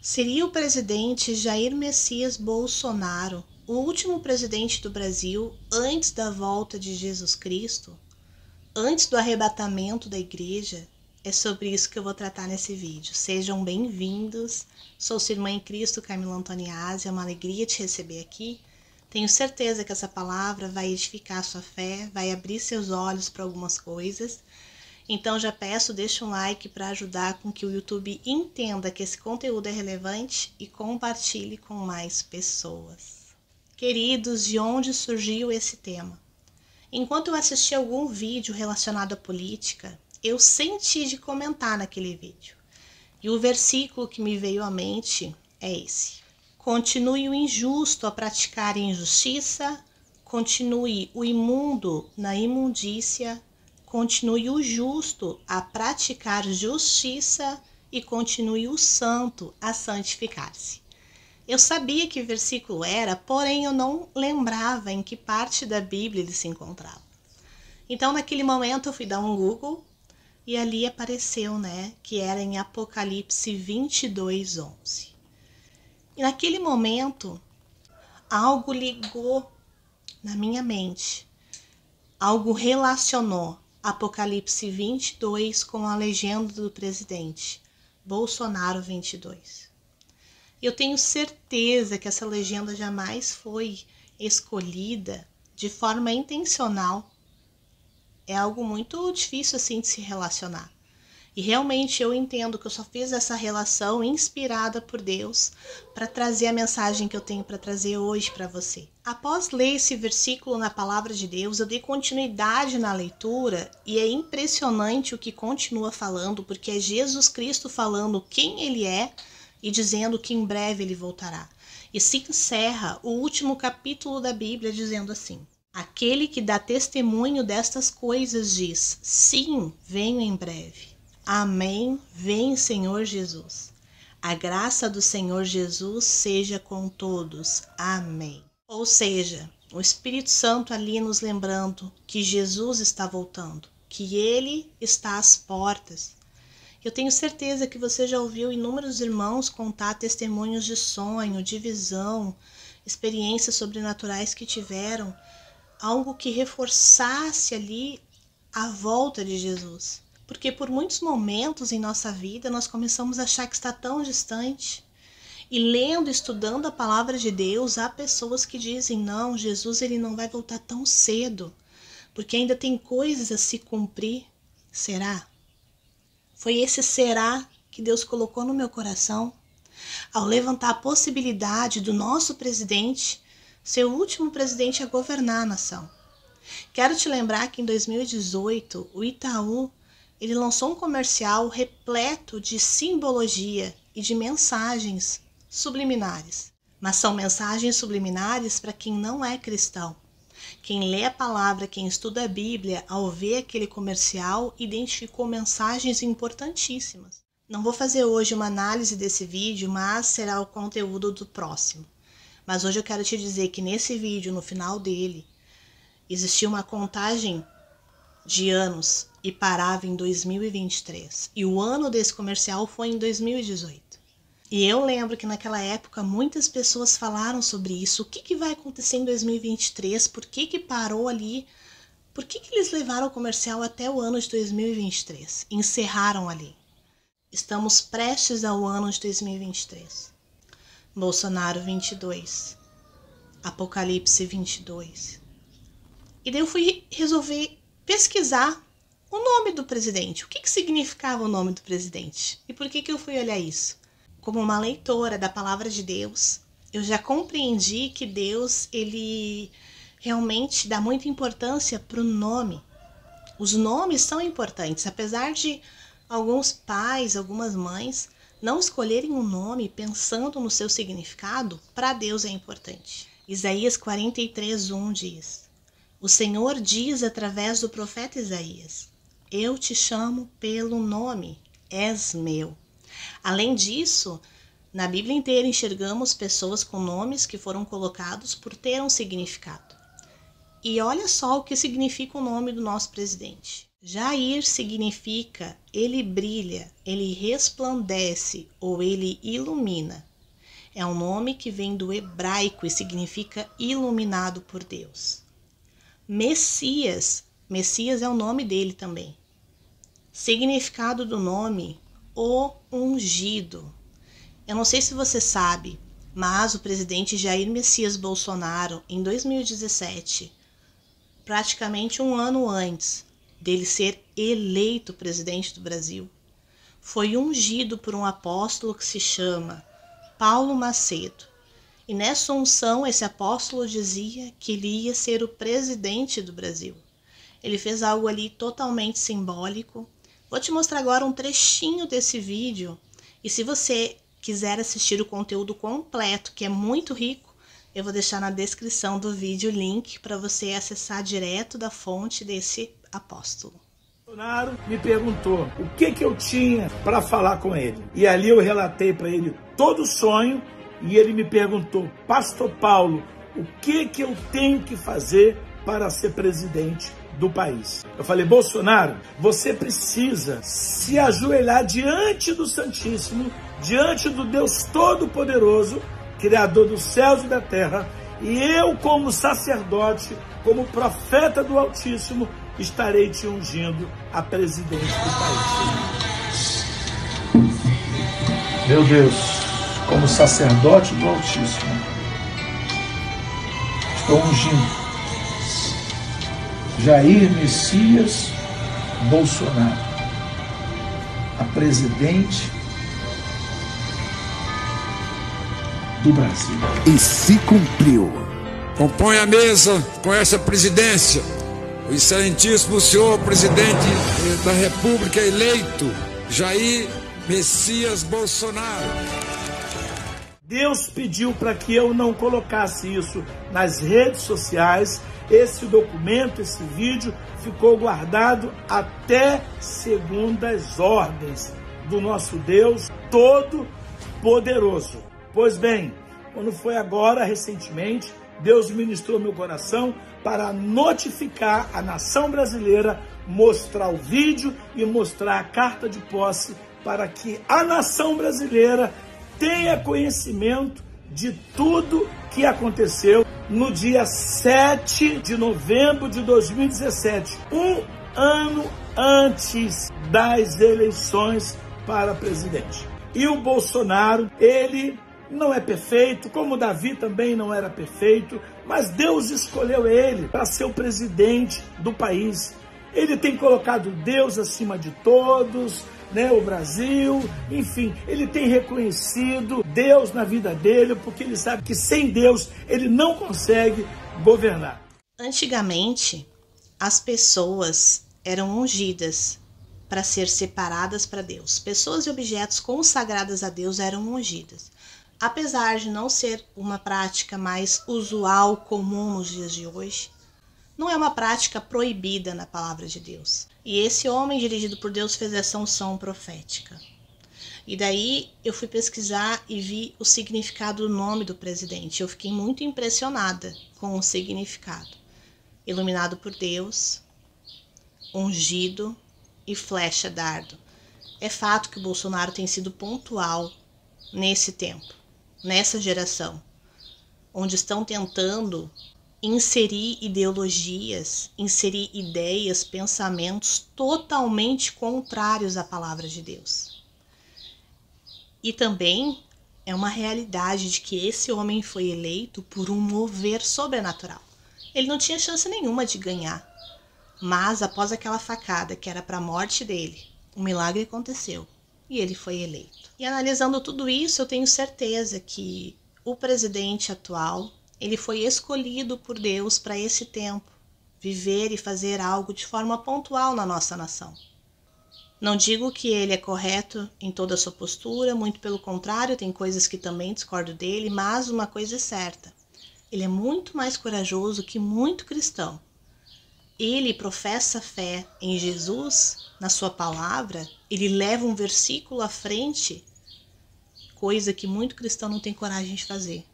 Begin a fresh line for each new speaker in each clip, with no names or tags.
Seria o presidente Jair Messias Bolsonaro o último presidente do Brasil antes da volta de Jesus Cristo? Antes do arrebatamento da igreja? É sobre isso que eu vou tratar nesse vídeo. Sejam bem-vindos. Sou sua irmã em Cristo, Camila Antoniazzi. É uma alegria te receber aqui. Tenho certeza que essa palavra vai edificar a sua fé, vai abrir seus olhos para algumas coisas. Então já peço, deixa um like para ajudar com que o YouTube entenda que esse conteúdo é relevante e compartilhe com mais pessoas. Queridos, de onde surgiu esse tema? Enquanto eu assisti algum vídeo relacionado à política, eu senti de comentar naquele vídeo. E o versículo que me veio à mente é esse: continue o injusto a praticar injustiça, continue o imundo na imundícia, continue o justo a praticar justiça e continue o santo a santificar-se. Eu sabia que versículo era, porém eu não lembrava em que parte da Bíblia ele se encontrava. Então naquele momento eu fui dar um Google e ali apareceu, que era em Apocalipse 22:11. E naquele momento algo ligou na minha mente, algo relacionou Apocalipse 22 com a legenda do presidente, Bolsonaro 22. Eu tenho certeza que essa legenda jamais foi escolhida de forma intencional. É algo muito difícil assim de se relacionar. E realmente eu entendo que eu só fiz essa relação inspirada por Deus para trazer a mensagem que eu tenho para trazer hoje para você. Após ler esse versículo na palavra de Deus, eu dei continuidade na leitura e é impressionante o que continua falando, porque é Jesus Cristo falando quem ele é e dizendo que em breve ele voltará. E se encerra o último capítulo da Bíblia dizendo assim: aquele que dá testemunho destas coisas diz: sim, venho em breve. Amém, vem Senhor Jesus. A graça do Senhor Jesus seja com todos. Amém. Ou seja, o Espírito Santo ali nos lembrando que Jesus está voltando, que Ele está às portas. Eu tenho certeza que você já ouviu inúmeros irmãos contar testemunhos de sonho, de visão, experiências sobrenaturais que tiveram, algo que reforçasse ali a volta de Jesus. Porque por muitos momentos em nossa vida nós começamos a achar que está tão distante. E lendo, estudando a palavra de Deus, há pessoas que dizem: não, Jesus ele não vai voltar tão cedo, porque ainda tem coisas a se cumprir. Será? Foi esse será que Deus colocou no meu coração ao levantar a possibilidade do nosso presidente ser o último presidente a governar a nação. Quero te lembrar que em 2018 o Itaú ele lançou um comercial repleto de simbologia e de mensagens subliminares. Mas são mensagens subliminares para quem não é cristão. Quem lê a palavra, quem estuda a Bíblia, ao ver aquele comercial, identificou mensagens importantíssimas. Não vou fazer hoje uma análise desse vídeo, mas será o conteúdo do próximo. Mas hoje eu quero te dizer que nesse vídeo, no final dele, existia uma contagem de anos e parava em 2023. E o ano desse comercial foi em 2018. E eu lembro que naquela época muitas pessoas falaram sobre isso. O que vai acontecer em 2023? Por que parou ali? Por que eles levaram o comercial até o ano de 2023? Encerraram ali. Estamos prestes ao ano de 2023. Bolsonaro 22. Apocalipse 22. E daí eu fui resolver pesquisar o nome do presidente. O que significava o nome do presidente? E por que eu fui olhar isso? Como uma leitora da palavra de Deus, eu já compreendi que Deus, ele realmente dá muita importância para o nome. Os nomes são importantes, apesar de alguns pais, algumas mães não escolherem um nome pensando no seu significado, para Deus é importante. Isaías 43:1 diz: o Senhor diz através do profeta Isaías: eu te chamo pelo nome, és meu. Além disso, na Bíblia inteira enxergamos pessoas com nomes que foram colocados por ter um significado. E olha só o que significa o nome do nosso presidente. Jair significa ele brilha, ele resplandece ou ele ilumina. É um nome que vem do hebraico e significa iluminado por Deus. Messias é o nome dele também. Significado do nome, o ungido. Eu não sei se você sabe, mas o presidente Jair Messias Bolsonaro, em 2017, praticamente um ano antes dele ser eleito presidente do Brasil, foi ungido por um apóstolo que se chama Paulo Macedo. E nessa unção, esse apóstolo dizia que ele ia ser o presidente do Brasil. Ele fez algo ali totalmente simbólico. Vou te mostrar agora um trechinho desse vídeo. E se você quiser assistir o conteúdo completo, que é muito rico, eu vou deixar na descrição do vídeo o link para você acessar direto da fonte desse apóstolo.
Bolsonaro me perguntou o que eu tinha para falar com ele. E ali eu relatei para ele todo o sonho e ele me perguntou: Pastor Paulo, o que eu tenho que fazer para ser presidente do país? Eu falei: Bolsonaro, você precisa se ajoelhar diante do Santíssimo, diante do Deus Todo-Poderoso, Criador dos céus e da terra, e eu, como sacerdote, como profeta do Altíssimo, estarei te ungindo a presidente do país. Meu Deus, como sacerdote do Altíssimo, estou ungindo Jair Messias Bolsonaro a presidente do Brasil.
E se cumpriu.
Compõe a mesa com essa presidência o excelentíssimo senhor presidente da República eleito, Jair Messias Bolsonaro.
Deus pediu para que eu não colocasse isso nas redes sociais. Esse documento, esse vídeo, ficou guardado até segundo as ordens do nosso Deus Todo-Poderoso. Pois bem, quando foi agora, recentemente, Deus ministrou meu coração para notificar a nação brasileira, mostrar o vídeo e mostrar a carta de posse para que a nação brasileira tenha conhecimento de tudo que aconteceu no dia 7 de novembro de 2017, um ano antes das eleições para presidente. E o Bolsonaro, ele não é perfeito, como Davi também não era perfeito, mas Deus escolheu ele para ser o presidente do país. Ele tem colocado Deus acima de todos, o Brasil, enfim, ele tem reconhecido Deus na vida dele, porque ele sabe que sem Deus ele não consegue governar.
Antigamente, as pessoas eram ungidas para ser separadas para Deus. Pessoas e objetos consagradas a Deus eram ungidas. Apesar de não ser uma prática mais usual, comum nos dias de hoje, não é uma prática proibida na palavra de Deus. E esse homem dirigido por Deus fez essa unção profética. E daí eu fui pesquisar e vi o significado do nome do presidente. Eu fiquei muito impressionada com o significado. Iluminado por Deus, ungido e flecha dardo. É fato que o Bolsonaro tem sido pontual nesse tempo, nessa geração, onde estão tentando inserir ideologias, inserir ideias, pensamentos totalmente contrários à palavra de Deus. E também é uma realidade de que esse homem foi eleito por um mover sobrenatural. Ele não tinha chance nenhuma de ganhar, mas após aquela facada que era para a morte dele, um milagre aconteceu e ele foi eleito. E analisando tudo isso, eu tenho certeza que o presidente atual, ele foi escolhido por Deus para esse tempo, viver e fazer algo de forma pontual na nossa nação. Não digo que ele é correto em toda a sua postura, muito pelo contrário, tem coisas que também discordo dele, mas uma coisa é certa, ele é muito mais corajoso que muito cristão. Ele professa fé em Jesus, na sua palavra, ele leva um versículo à frente, coisa que muito cristão não tem coragem de fazer.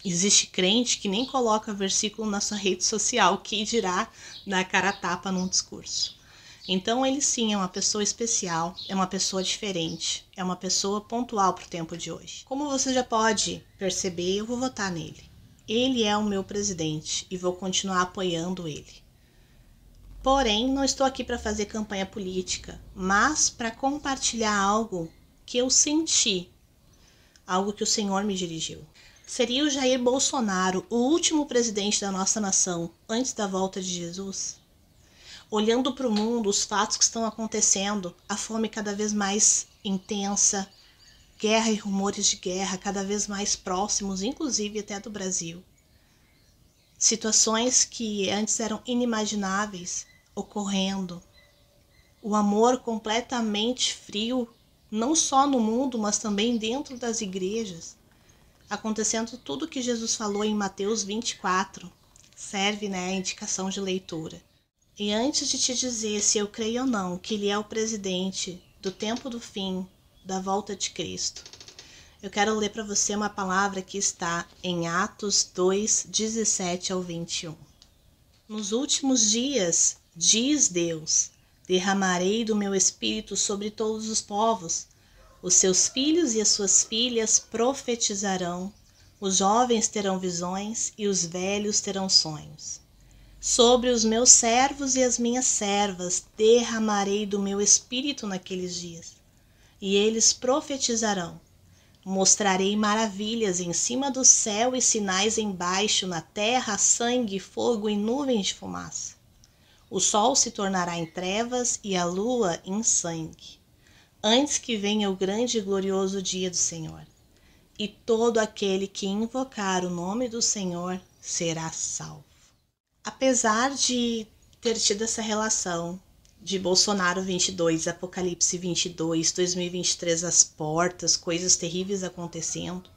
Existe crente que nem coloca versículo na sua rede social, que dirá dar cara a tapa num discurso. Então ele sim é uma pessoa especial, é uma pessoa diferente, é uma pessoa pontual para o tempo de hoje. Como você já pode perceber, eu vou votar nele. Ele é o meu presidente e vou continuar apoiando ele. Porém, não estou aqui para fazer campanha política, mas para compartilhar algo que eu senti, algo que o Senhor me dirigiu. Seria o Jair Bolsonaro o último presidente da nossa nação antes da volta de Jesus? Olhando para o mundo, os fatos que estão acontecendo, a fome cada vez mais intensa, guerra e rumores de guerra cada vez mais próximos, inclusive até do Brasil. Situações que antes eram inimagináveis ocorrendo. O amor completamente frio, não só no mundo, mas também dentro das igrejas. Acontecendo tudo que Jesus falou em Mateus 24. Serve, a indicação de leitura. E antes de te dizer se eu creio ou não que ele é o presidente do tempo do fim, da volta de Cristo, eu quero ler para você uma palavra que está em Atos 2, 17 ao 21. Nos últimos dias, diz Deus, derramarei do meu espírito sobre todos os povos. Os seus filhos e as suas filhas profetizarão, os jovens terão visões e os velhos terão sonhos. Sobre os meus servos e as minhas servas derramarei do meu espírito naqueles dias, e eles profetizarão. Mostrarei maravilhas em cima do céu e sinais embaixo, na terra, sangue, fogo e nuvens de fumaça. O sol se tornará em trevas e a lua em sangue, antes que venha o grande e glorioso dia do Senhor. E todo aquele que invocar o nome do Senhor será salvo. Apesar de ter tido essa relação de Bolsonaro 22, Apocalipse 22, 2023 às portas, coisas terríveis acontecendo,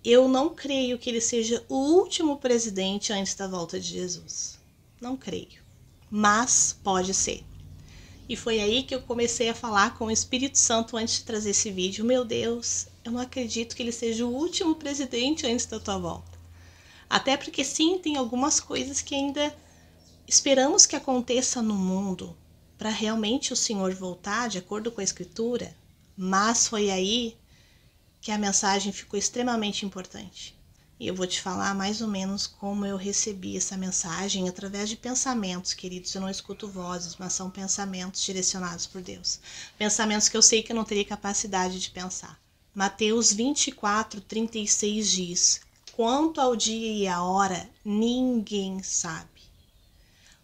eu não creio que ele seja o último presidente antes da volta de Jesus. Não creio. Mas pode ser. E foi aí que eu comecei a falar com o Espírito Santo antes de trazer esse vídeo. Meu Deus, eu não acredito que ele seja o último presidente antes da tua volta. Até porque sim, tem algumas coisas que ainda esperamos que aconteça no mundo para realmente o Senhor voltar de acordo com a Escritura. Mas foi aí que a mensagem ficou extremamente importante. E eu vou te falar mais ou menos como eu recebi essa mensagem através de pensamentos, queridos. Eu não escuto vozes, mas são pensamentos direcionados por Deus. Pensamentos que eu sei que eu não teria capacidade de pensar. Mateus 24, 36 diz: quanto ao dia e à hora, ninguém sabe.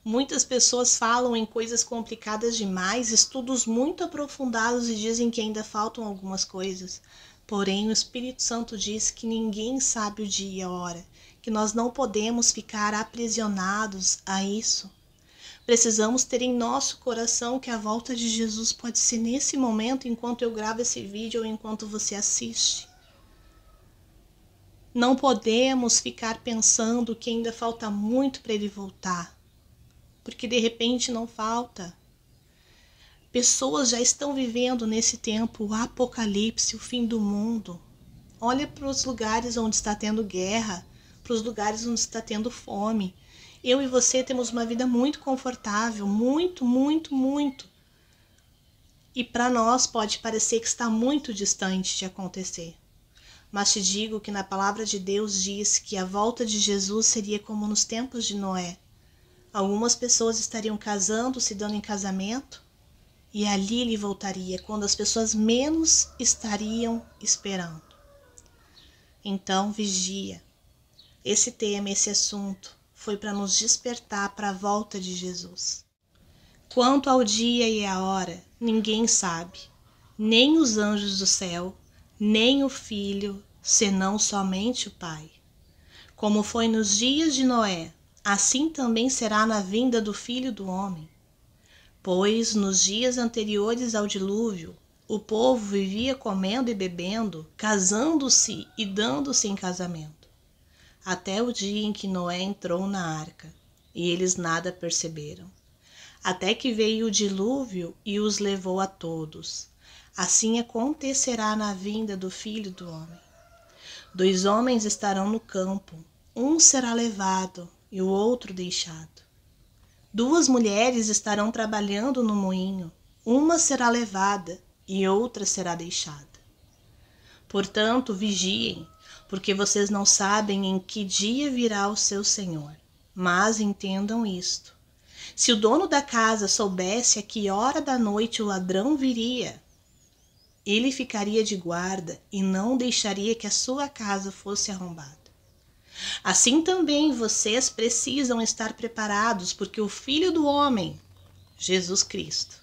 Muitas pessoas falam em coisas complicadas demais, estudos muito aprofundados e dizem que ainda faltam algumas coisas. Porém, o Espírito Santo diz que ninguém sabe o dia e a hora, que nós não podemos ficar aprisionados a isso. Precisamos ter em nosso coração que a volta de Jesus pode ser nesse momento, enquanto eu gravo esse vídeo ou enquanto você assiste. Não podemos ficar pensando que ainda falta muito para ele voltar, porque de repente não falta. Pessoas já estão vivendo nesse tempo o apocalipse, o fim do mundo. Olha para os lugares onde está tendo guerra, para os lugares onde está tendo fome. Eu e você temos uma vida muito confortável, muito. E para nós pode parecer que está muito distante de acontecer. Mas te digo que na palavra de Deus diz que a volta de Jesus seria como nos tempos de Noé. Algumas pessoas estariam casando, se dando em casamento, e ali ele voltaria, quando as pessoas menos estariam esperando. Então, vigia. Esse tema, esse assunto, foi para nos despertar para a volta de Jesus. Quanto ao dia e à hora, ninguém sabe, nem os anjos do céu, nem o Filho, senão somente o Pai. Como foi nos dias de Noé, assim também será na vinda do Filho do Homem. Pois nos dias anteriores ao dilúvio, o povo vivia comendo e bebendo, casando-se e dando-se em casamento, até o dia em que Noé entrou na arca, e eles nada perceberam. Até que veio o dilúvio e os levou a todos. Assim acontecerá na vinda do Filho do Homem. 2 homens estarão no campo, um será levado e o outro deixado. 2 mulheres estarão trabalhando no moinho, uma será levada e outra será deixada. Portanto, vigiem, porque vocês não sabem em que dia virá o seu Senhor. Mas entendam isto: se o dono da casa soubesse a que hora da noite o ladrão viria, ele ficaria de guarda e não deixaria que a sua casa fosse arrombada. Assim também vocês precisam estar preparados, porque o Filho do Homem, Jesus Cristo,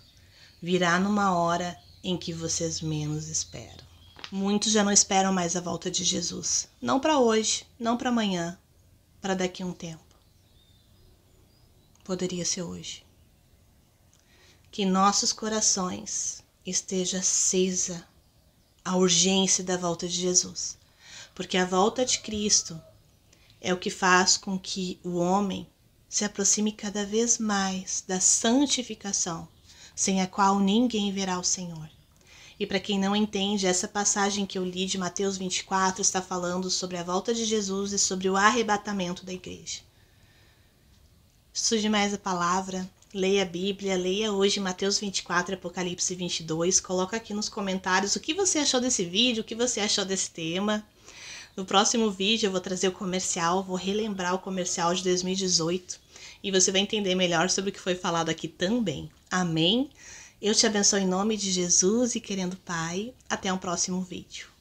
virá numa hora em que vocês menos esperam. Muitos já não esperam mais a volta de Jesus. Não para hoje, não para amanhã, para daqui a um tempo. Poderia ser hoje. Que em nossos corações esteja acesa a urgência da volta de Jesus. Porque a volta de Cristo é o que faz com que o homem se aproxime cada vez mais da santificação, sem a qual ninguém verá o Senhor. E para quem não entende, essa passagem que eu li de Mateus 24 está falando sobre a volta de Jesus e sobre o arrebatamento da igreja. Estude mais a palavra, leia a Bíblia, leia hoje Mateus 24 e Apocalipse 22. Coloca aqui nos comentários o que você achou desse vídeo, o que você achou desse tema. No próximo vídeo eu vou trazer o comercial, vou relembrar o comercial de 2018 e você vai entender melhor sobre o que foi falado aqui também. Amém? Eu te abençoo em nome de Jesus e querendo Pai. Até um próximo vídeo.